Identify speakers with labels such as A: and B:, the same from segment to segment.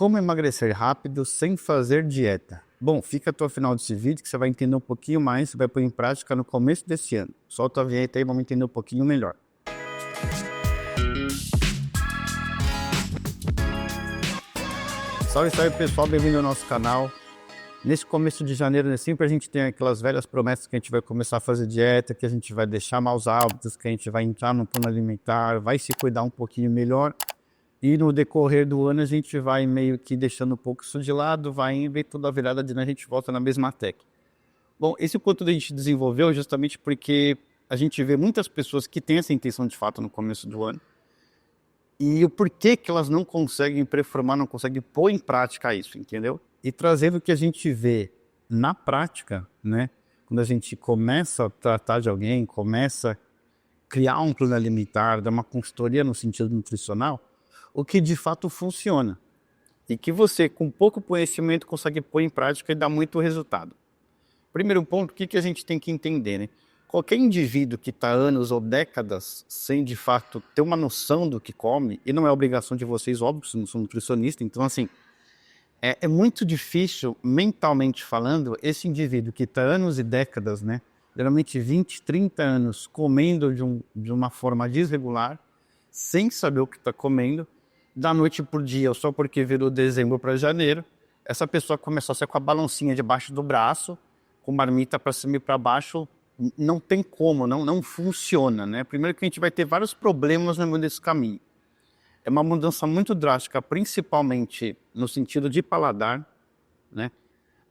A: Como emagrecer rápido sem fazer dieta? Bom, fica até o final desse vídeo que você vai entender um pouquinho mais, você vai pôr em prática no começo desse ano. Solta a vinheta aí, vamos entender um pouquinho melhor. Salve, salve pessoal, bem-vindo ao nosso canal. Nesse começo de janeiro, né, sempre a gente tem aquelas velhas promessas que a gente vai começar a fazer dieta, que a gente vai deixar maus hábitos, que a gente vai entrar no plano alimentar, vai se cuidar um pouquinho melhor. E no decorrer do ano a gente vai meio que deixando um pouco isso de lado, vai indo e toda a virada de ano a gente volta na mesma técnica. Bom, esse conteúdo a gente desenvolveu justamente porque a gente vê muitas pessoas que têm essa intenção de fato no começo do ano. E o porquê que elas não conseguem performar, não conseguem pôr em prática isso, entendeu? E trazendo o que a gente vê na prática, né? Quando a gente começa a tratar de alguém, começa a criar um plano alimentar, dar uma consultoria no sentido nutricional, o que de fato funciona. E que você, com pouco conhecimento, consegue pôr em prática e dar muito resultado. Primeiro ponto, o que a gente tem que entender, né? Qualquer indivíduo que está anos ou décadas sem, de fato, ter uma noção do que come, e não é obrigação de vocês, óbvio, se não sou nutricionista, então, assim, é muito difícil, mentalmente falando, esse indivíduo que está anos e décadas, né? Geralmente 20, 30 anos, comendo de uma forma desregular, sem saber o que está comendo, da noite por dia, só porque virou dezembro para janeiro, essa pessoa começou a ser com a balancinha debaixo do braço, com marmita para cima e para baixo, não tem como, não funciona, né? Primeiro que a gente vai ter vários problemas no meio desse caminho. É uma mudança muito drástica, principalmente no sentido de paladar, né?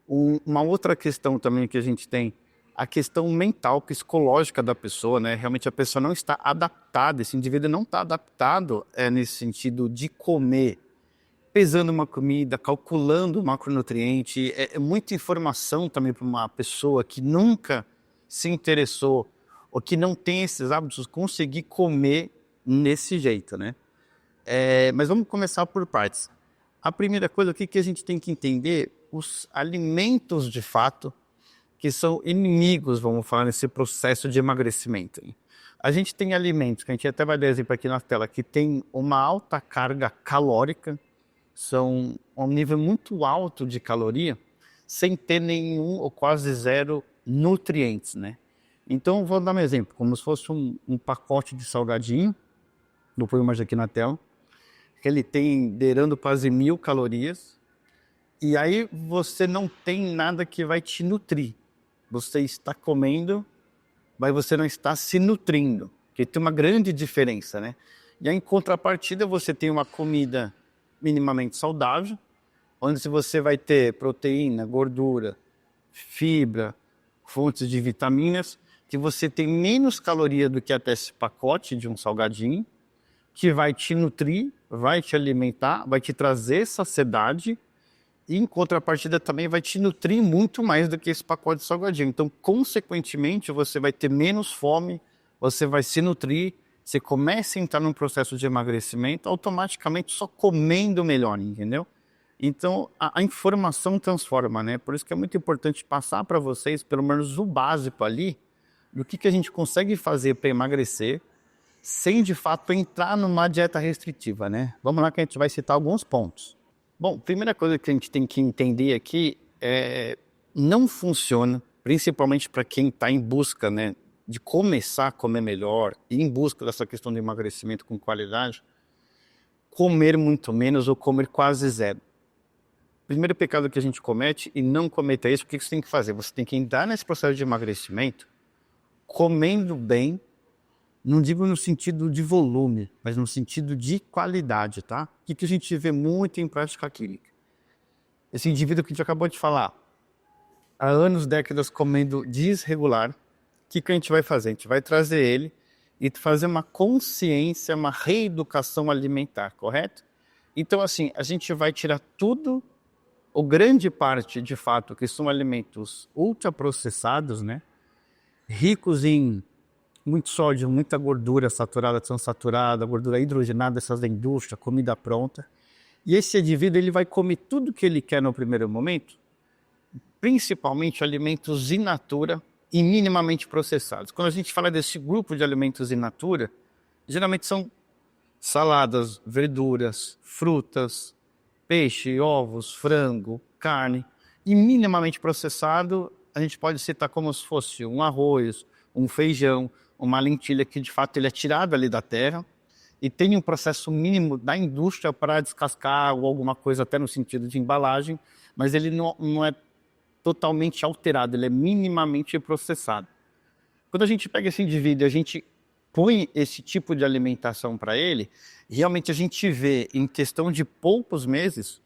A: Uma outra questão também que a gente tem, a questão mental, psicológica da pessoa, né? Realmente a pessoa não está adaptada, esse indivíduo não está adaptado nesse sentido de comer, pesando uma comida, calculando o macronutriente, é muita informação também para uma pessoa que nunca se interessou ou que não tem esses hábitos, conseguir comer nesse jeito, né? Mas vamos começar por partes. A primeira coisa, o que a gente tem que entender? Os alimentos de fato que são inimigos, vamos falar, nesse processo de emagrecimento. A gente tem alimentos, que a gente até vai dar exemplo aqui na tela, que tem uma alta carga calórica, são um nível muito alto de caloria, sem ter nenhum ou quase zero nutrientes, né? Então, vou dar um exemplo, como se fosse um pacote de salgadinho, vou pôr mais aqui na tela, que ele tem beirando quase 1000 calorias, e aí você não tem nada que vai te nutrir. Você está comendo, mas você não está se nutrindo, que tem uma grande diferença, né? E aí, em contrapartida, você tem uma comida minimamente saudável, onde você vai ter proteína, gordura, fibra, fontes de vitaminas, que você tem menos caloria do que até esse pacote de um salgadinho, que vai te nutrir, vai te alimentar, vai te trazer saciedade, e em contrapartida também vai te nutrir muito mais do que esse pacote de salgadinho. Então, consequentemente, você vai ter menos fome, você vai se nutrir, você começa a entrar num processo de emagrecimento automaticamente só comendo melhor, entendeu? Então, a informação transforma, né? Por isso que é muito importante passar para vocês, pelo menos o básico ali, do que a gente consegue fazer para emagrecer, sem de fato entrar numa dieta restritiva, né? Vamos lá que a gente vai citar alguns pontos. Bom, primeira coisa que a gente tem que entender aqui não funciona, principalmente para quem está em busca, né, de começar a comer melhor e em busca dessa questão de emagrecimento com qualidade, comer muito menos ou comer quase zero. Primeiro pecado que a gente comete, e não cometa isso, o que você tem que fazer? Você tem que entrar nesse processo de emagrecimento comendo bem, não digo no sentido de volume, mas no sentido de qualidade, tá? O que a gente vê muito em prática clínica? Esse indivíduo que a gente acabou de falar, há anos, décadas comendo desregular, o que a gente vai fazer? A gente vai trazer ele e fazer uma consciência, uma reeducação alimentar, correto? Então, assim, a gente vai tirar tudo, ou grande parte, de fato, que são alimentos ultraprocessados, né? Ricos em muito sódio, muita gordura saturada, transaturada, gordura hidrogenada, essas da indústria, comida pronta. E esse indivíduo ele vai comer tudo que ele quer no primeiro momento, principalmente alimentos in natura e minimamente processados. Quando a gente fala desse grupo de alimentos in natura, geralmente são saladas, verduras, frutas, peixe, ovos, frango, carne. E minimamente processado, a gente pode citar como se fosse um arroz, um feijão, uma lentilha que de fato ele é tirado ali da terra e tem um processo mínimo da indústria para descascar ou alguma coisa até no sentido de embalagem, mas ele não é totalmente alterado, ele é minimamente processado. Quando a gente pega esse indivíduo e a gente põe esse tipo de alimentação para ele, realmente a gente vê em questão de poucos meses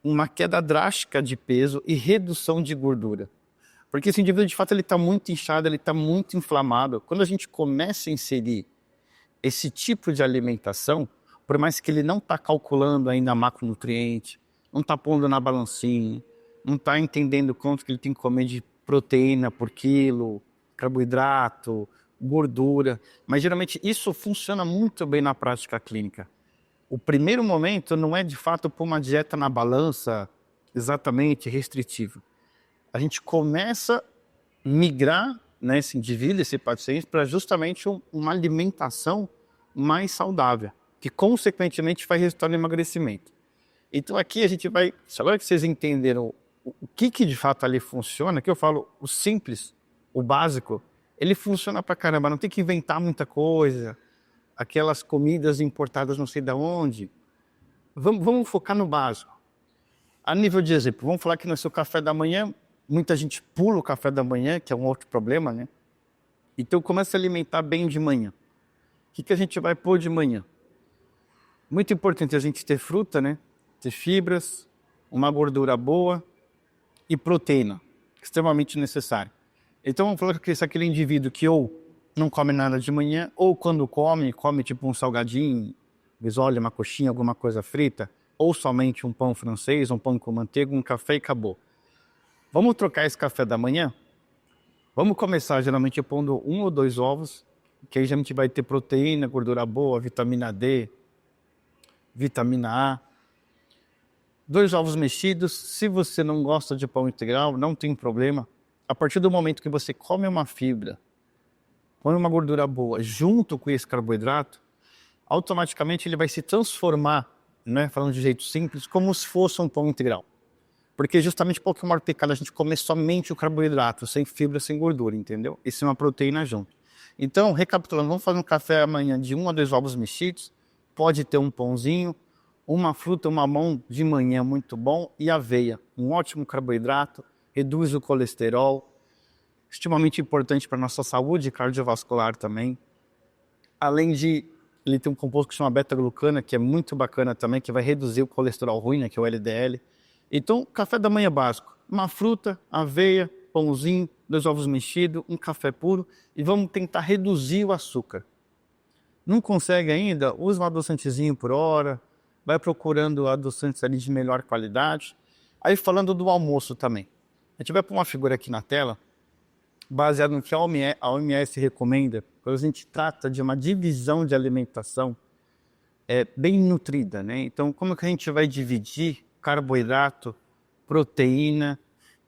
A: uma queda drástica de peso e redução de gordura. Porque esse indivíduo de fato ele está muito inchado, ele está muito inflamado. Quando a gente começa a inserir esse tipo de alimentação, por mais que ele não está calculando ainda macronutriente, não está pondo na balancinha, não está entendendo quanto que ele tem que comer de proteína por quilo, carboidrato, gordura, mas geralmente isso funciona muito bem na prática clínica. O primeiro momento não é de fato pôr uma dieta na balança exatamente restritiva. A gente começa a migrar, né, esse indivíduo, esse paciente, para justamente uma alimentação mais saudável, que consequentemente vai resultar no emagrecimento. Então aqui a gente vai, agora que vocês entenderam o que de fato ali funciona, que eu falo o simples, o básico, ele funciona pra caramba, não tem que inventar muita coisa, aquelas comidas importadas não sei de onde. Vamos focar no básico. A nível de exemplo, vamos falar que no seu café da manhã, muita gente pula o café da manhã, que é um outro problema, né? Então começa a alimentar bem de manhã. O que a gente vai pôr de manhã? Muito importante a gente ter fruta, né? Ter fibras, uma gordura boa e proteína, extremamente necessário. Então vamos falar que se aquele indivíduo que ou não come nada de manhã, ou quando come tipo um salgadinho, olha, uma coxinha, alguma coisa frita, ou somente um pão francês, um pão com manteiga, um café e acabou. Vamos trocar esse café da manhã? Vamos começar geralmente pondo 1 ou 2 ovos, que aí a gente vai ter proteína, gordura boa, vitamina D, vitamina A. 2 ovos mexidos. Se você não gosta de pão integral, não tem problema. A partir do momento que você come uma fibra, põe uma gordura boa junto com esse carboidrato, automaticamente ele vai se transformar, né, falando de jeito simples, como se fosse um pão integral. Porque justamente qual que é o maior pecado? A gente comer somente o carboidrato, sem fibra, sem gordura, entendeu? Isso é uma proteína junto. Então, recapitulando, vamos fazer um café amanhã de 1 a 2 ovos mexidos, pode ter um pãozinho, uma fruta, uma mamão de manhã muito bom e aveia, um ótimo carboidrato, reduz o colesterol, extremamente importante para a nossa saúde cardiovascular também. Além de ele ter um composto que chama beta-glucana, que é muito bacana também, que vai reduzir o colesterol ruim, né, que é o LDL. Então, café da manhã básico, uma fruta, aveia, pãozinho, 2 ovos mexidos, um café puro e vamos tentar reduzir o açúcar. Não consegue ainda? Usa um adoçantezinho por hora, vai procurando adoçantes ali de melhor qualidade. Aí falando do almoço também. A gente vai pôr uma figura aqui na tela, baseado no que a OMS recomenda, quando a gente trata de uma divisão de alimentação bem nutrida, né? Então, como que a gente vai dividir carboidrato, proteína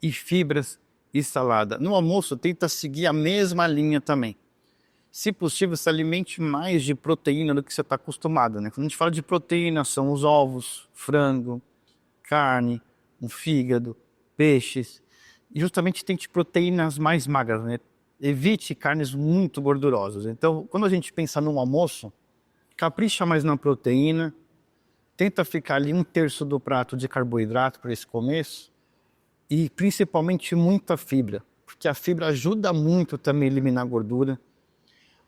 A: e fibras e salada? No almoço, tenta seguir a mesma linha também. Se possível, se alimente mais de proteína do que você está acostumado, né? Quando a gente fala de proteína, são os ovos, frango, carne, um fígado, peixes. E justamente tente proteínas mais magras, né? Evite carnes muito gordurosas. Então, quando a gente pensa no almoço, capricha mais na proteína, tenta ficar ali 1/3 do prato de carboidrato para esse começo e principalmente muita fibra, porque a fibra ajuda muito também a eliminar gordura,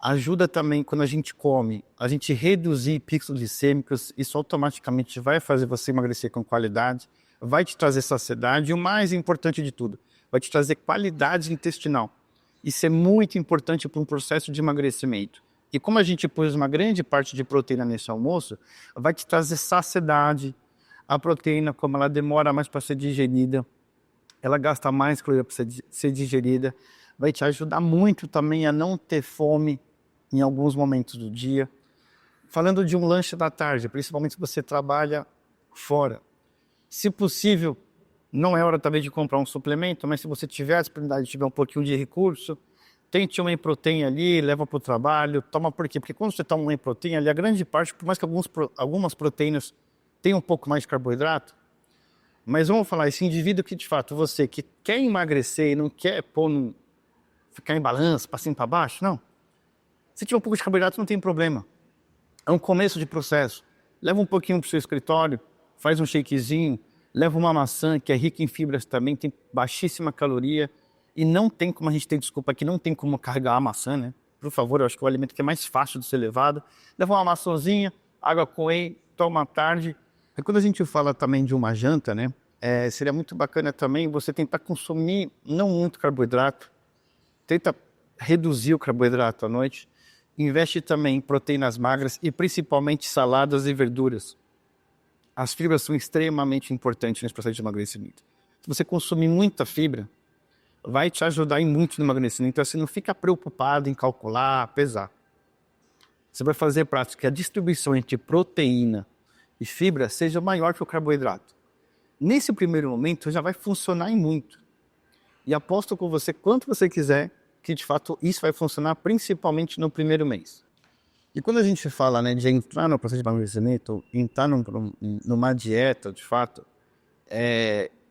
A: ajuda também quando a gente come, a gente reduzir picos glicêmicos, isso automaticamente vai fazer você emagrecer com qualidade, vai te trazer saciedade e o mais importante de tudo, vai te trazer qualidade intestinal. Isso é muito importante para um processo de emagrecimento. E como a gente pôs uma grande parte de proteína nesse almoço, vai te trazer saciedade. A proteína, como ela demora mais para ser digerida, ela gasta mais calorias para ser digerida, vai te ajudar muito também a não ter fome em alguns momentos do dia. Falando de um lanche da tarde, principalmente se você trabalha fora, se possível, não é hora também de comprar um suplemento, mas se você tiver a disponibilidade, tiver um pouquinho de recurso, tente um whey protein ali, leva para o trabalho, toma por quê? Porque quando você toma um whey protein ali, a grande parte, por mais que algumas proteínas tenham um pouco mais de carboidrato, Mas vamos falar, esse indivíduo que de fato você que quer emagrecer e não quer ficar em balanço, para cima e para baixo, não. Se tiver um pouco de carboidrato não tem problema. É um começo de processo. Leva um pouquinho para o seu escritório, faz um shakezinho, leva uma maçã que é rica em fibras também, tem baixíssima caloria e não tem como a gente ter desculpa aqui, não tem como carregar a maçã, né? Por favor, eu acho que é o alimento que é mais fácil de ser levado. Leva uma maçãzinha, água com whey, toma à tarde. E quando a gente fala também de uma janta, né? Seria muito bacana também você tentar consumir não muito carboidrato, tenta reduzir o carboidrato à noite, investe também em proteínas magras e principalmente saladas e verduras. As fibras são extremamente importantes nesse processo de emagrecimento. Se você consumir muita fibra, vai te ajudar em muito no emagrecimento. Então você não fica preocupado em calcular, pesar. Você vai fazer prática que a distribuição entre proteína e fibra seja maior que o carboidrato. Nesse primeiro momento já vai funcionar em muito. E aposto com você quanto você quiser que de fato isso vai funcionar principalmente no primeiro mês. E quando a gente fala, né, de entrar no processo de emagrecimento, entrar numa dieta, de fato,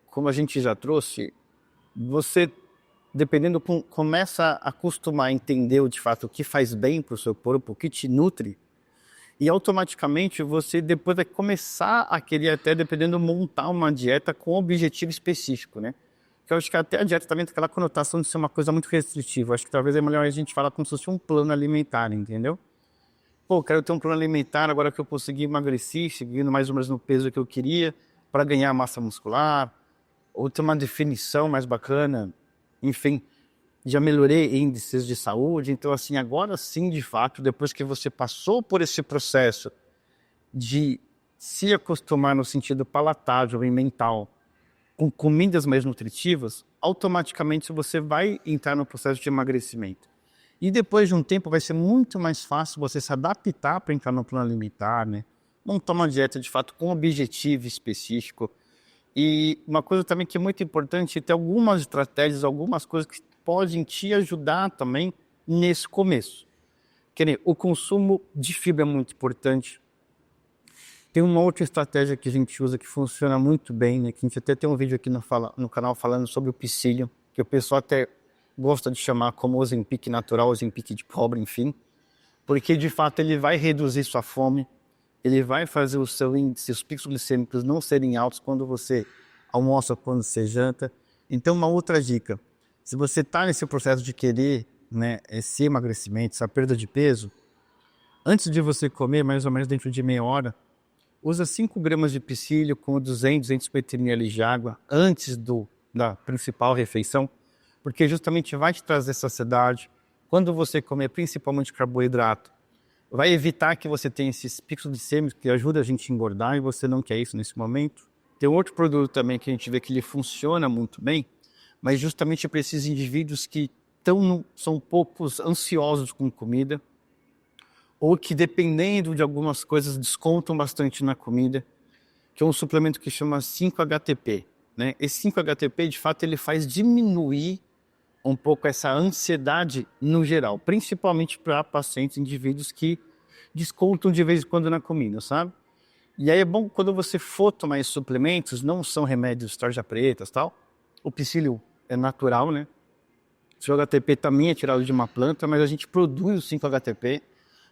A: como a gente já trouxe, você, dependendo, começa a acostumar a entender de fato o que faz bem para o seu corpo, o que te nutre, e automaticamente você depois vai começar a querer até, dependendo, montar uma dieta com objetivo específico, né? Que eu acho que até a dieta também tem aquela conotação de ser uma coisa muito restritiva. Acho que talvez é melhor a gente falar como se fosse um plano alimentar, entendeu? Pô, quero ter um plano alimentar agora que eu consegui emagrecer, seguindo mais ou menos no peso que eu queria, para ganhar massa muscular, ou ter uma definição mais bacana, enfim, já melhorei índices de saúde. Então, assim, agora sim, de fato, depois que você passou por esse processo de se acostumar no sentido palatável e mental, com comidas mais nutritivas, automaticamente você vai entrar no processo de emagrecimento. E depois de um tempo vai ser muito mais fácil você se adaptar para entrar no plano alimentar, né? Montar uma dieta de fato com objetivo específico. E uma coisa também que é muito importante é ter algumas estratégias, algumas coisas que podem te ajudar também nesse começo. Quer dizer, o consumo de fibra é muito importante. Tem uma outra estratégia que a gente usa que funciona muito bem, né? Que a gente até tem um vídeo aqui no canal falando sobre o psyllium, que o pessoal até gosta de chamar como Ozempic natural, Ozempic de pobre, enfim. Porque de fato ele vai reduzir sua fome, ele vai fazer o seu índice, os picos glicêmicos não serem altos quando você almoça, quando você janta. Então uma outra dica, se você está nesse processo de querer, né, esse emagrecimento, essa perda de peso, antes de você comer, mais ou menos dentro de meia hora, usa 5 gramas de psyllium com 250 ml de água antes da principal refeição, porque justamente vai te trazer saciedade. Quando você comer principalmente carboidrato, vai evitar que você tenha esses picos glicêmicos que ajudam a gente a engordar e você não quer isso nesse momento. Tem outro produto também que a gente vê que ele funciona muito bem, mas justamente para esses indivíduos que são poucos ansiosos com comida, ou que dependendo de algumas coisas descontam bastante na comida, que é um suplemento que chama 5-HTP. Né? Esse 5-HTP, de fato, ele faz diminuir um pouco essa ansiedade no geral, principalmente para pacientes, indivíduos que descontam de vez em quando na comida, sabe? E aí é bom quando você for tomar esses suplementos, não são remédios tarja pretas e tal, o psyllium é natural, né? O 5-HTP também é tirado de uma planta, mas a gente produz o 5-HTP,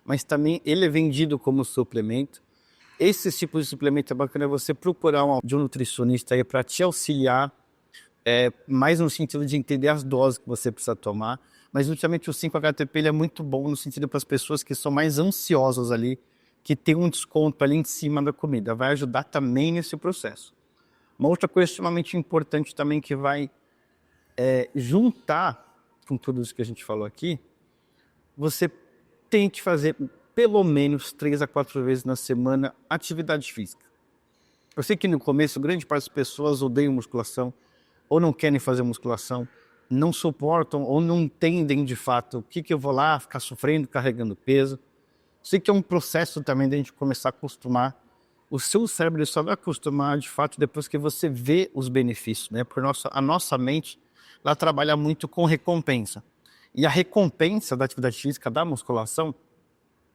A: mas também ele é vendido como suplemento. Esse tipo de suplemento é bacana você procurar um nutricionista aí para te auxiliar, mais no sentido de entender as doses que você precisa tomar, mas justamente o 5-HTP ele é muito bom no sentido para as pessoas que são mais ansiosas ali, que tem um desconto ali em cima da comida, vai ajudar também nesse processo. Uma outra coisa extremamente importante também que vai juntar com tudo isso que a gente falou aqui, você tente fazer pelo menos 3 a 4 vezes na semana atividade física. Eu sei que no começo grande parte das pessoas odeiam musculação, ou não querem fazer musculação, não suportam ou não entendem de fato o que eu vou lá ficar sofrendo, carregando peso. Sei que é um processo também da gente começar a acostumar. O seu cérebro só vai acostumar de fato depois que você vê os benefícios, né? Porque a nossa mente, ela trabalha muito com recompensa. E a recompensa da atividade física, da musculação,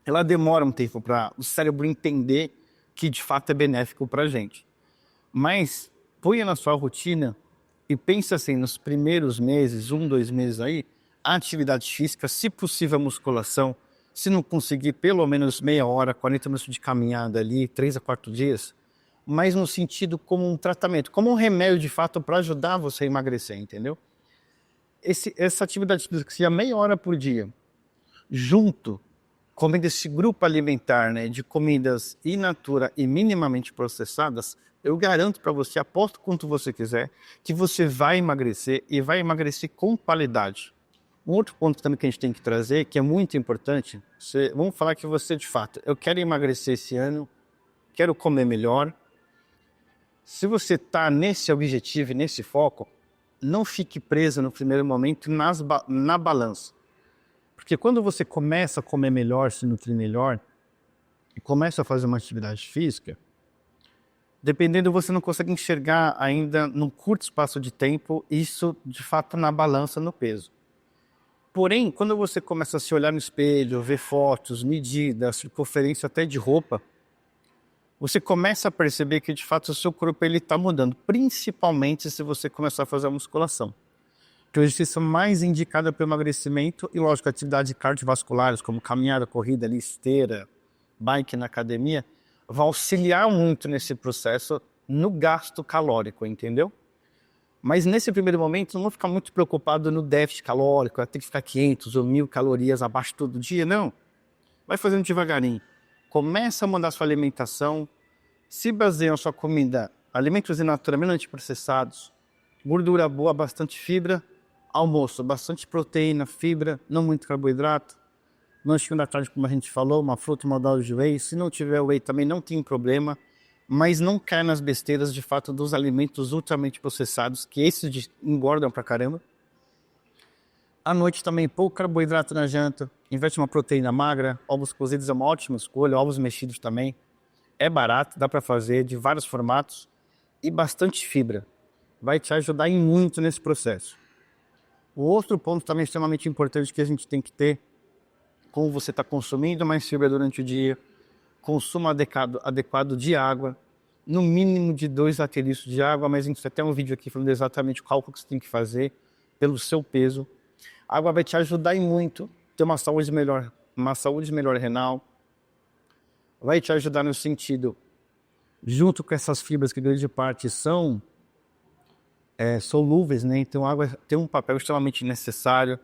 A: ela demora um tempo para o cérebro entender que de fato é benéfico para a gente. Mas ponha na sua rotina e pense assim, nos primeiros meses, 2 meses aí, a atividade física, se possível a musculação, se não conseguir pelo menos meia hora, 40 minutos de caminhada ali, 3 a 4 dias, mas no sentido como um tratamento, como um remédio de fato para ajudar você a emagrecer, entendeu? Essa atividade física, se a meia hora por dia, junto, comendo esse grupo alimentar, né, de comidas in natura e minimamente processadas, eu garanto para você, aposto quanto você quiser, que você vai emagrecer e vai emagrecer com qualidade. Um outro ponto também que a gente tem que trazer, que é muito importante, vamos falar que você de fato, eu quero emagrecer esse ano, quero comer melhor. Se você está nesse objetivo e nesse foco, não fique preso no primeiro momento na balança. Porque quando você começa a comer melhor, se nutrir melhor, e começa a fazer uma atividade física, dependendo, você não consegue enxergar ainda num curto espaço de tempo isso de fato na balança, no peso. Porém, quando você começa a se olhar no espelho, ver fotos, medidas, circunferência até de roupa, você começa a perceber que de fato o seu corpo está mudando, principalmente se você começar a fazer a musculação. Que é o exercício mais indicado para o emagrecimento e, lógico, atividades cardiovasculares, como caminhada, corrida, esteira, bike na academia, vai auxiliar muito nesse processo no gasto calórico, entendeu? Mas nesse primeiro momento, não vou ficar muito preocupado no déficit calórico, tem que ficar 500 ou 1.000 calorias abaixo todo dia, não. Vai fazendo devagarinho. Começa a mudar a sua alimentação, se baseia na sua comida, alimentos in natura, minimamente processados, gordura boa, bastante fibra, almoço, bastante proteína, fibra, não muito carboidrato, lanchinho da tarde, como a gente falou, uma fruta e uma dose de whey, se não tiver whey também não tem problema, mas não cai nas besteiras de fato dos alimentos ultramente processados, que esses engordam pra caramba. À noite também, pouco carboidrato na janta, investe uma proteína magra, ovos cozidos é uma ótima escolha, ovos mexidos também. É barato, dá para fazer de vários formatos e bastante fibra. Vai te ajudar em muito nesse processo. O outro ponto também extremamente importante que a gente tem que ter, como você está consumindo mais fibra durante o dia, consumo adequado de água, no mínimo de 2 litros de água, mas a gente tem até um vídeo aqui falando exatamente o cálculo que você tem que fazer pelo seu peso. A água vai te ajudar em muito, ter uma saúde melhor renal, vai te ajudar no sentido, junto com essas fibras que grande parte são solúveis, né? Então a água tem um papel extremamente necessário.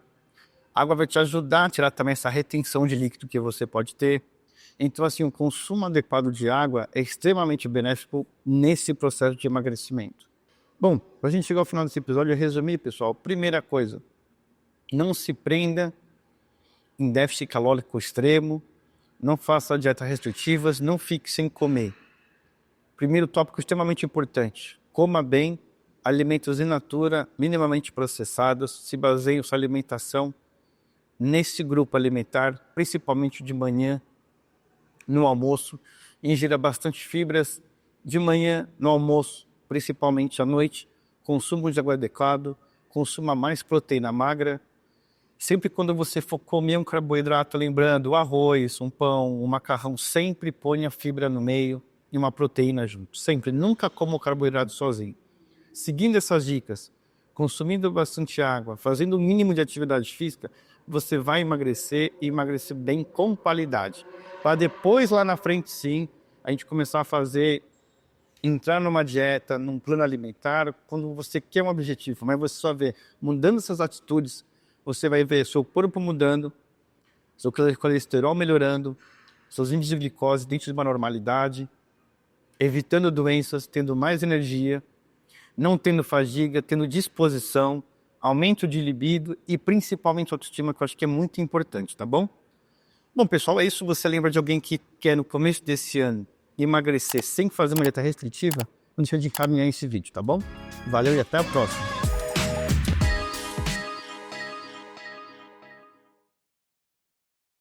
A: A água vai te ajudar a tirar também essa retenção de líquido que você pode ter. Então assim, o consumo adequado de água é extremamente benéfico nesse processo de emagrecimento. Bom, para a gente chegar ao final desse episódio, eu resumi, pessoal. Primeira coisa, não se prenda em déficit calórico extremo, não faça dietas restritivas, não fique sem comer. Primeiro tópico extremamente importante, coma bem, alimentos in natura, minimamente processados, se baseie sua alimentação nesse grupo alimentar, principalmente de manhã, no almoço, ingira bastante fibras de manhã, no almoço, principalmente à noite, consumo de água adequado, consuma mais proteína magra. Sempre quando você for comer um carboidrato, lembrando, o arroz, um pão, um macarrão, sempre ponha fibra no meio e uma proteína junto. Sempre, nunca coma o carboidrato sozinho. Seguindo essas dicas, consumindo bastante água, fazendo o mínimo de atividade física, você vai emagrecer e emagrecer bem com qualidade. Para depois, lá na frente, sim, a gente começar a entrar numa dieta, num plano alimentar, quando você quer um objetivo, mas você só vê, mudando essas atitudes, você vai ver seu corpo mudando, seu colesterol melhorando, seus índices de glicose dentro de uma normalidade, evitando doenças, tendo mais energia, não tendo fadiga, tendo disposição, aumento de libido e principalmente autoestima, que eu acho que é muito importante, tá bom? Bom, pessoal, é isso. Você lembra de alguém que quer no começo desse ano emagrecer sem fazer uma dieta restritiva? Não deixa de encaminhar esse vídeo, tá bom? Valeu e até a próxima!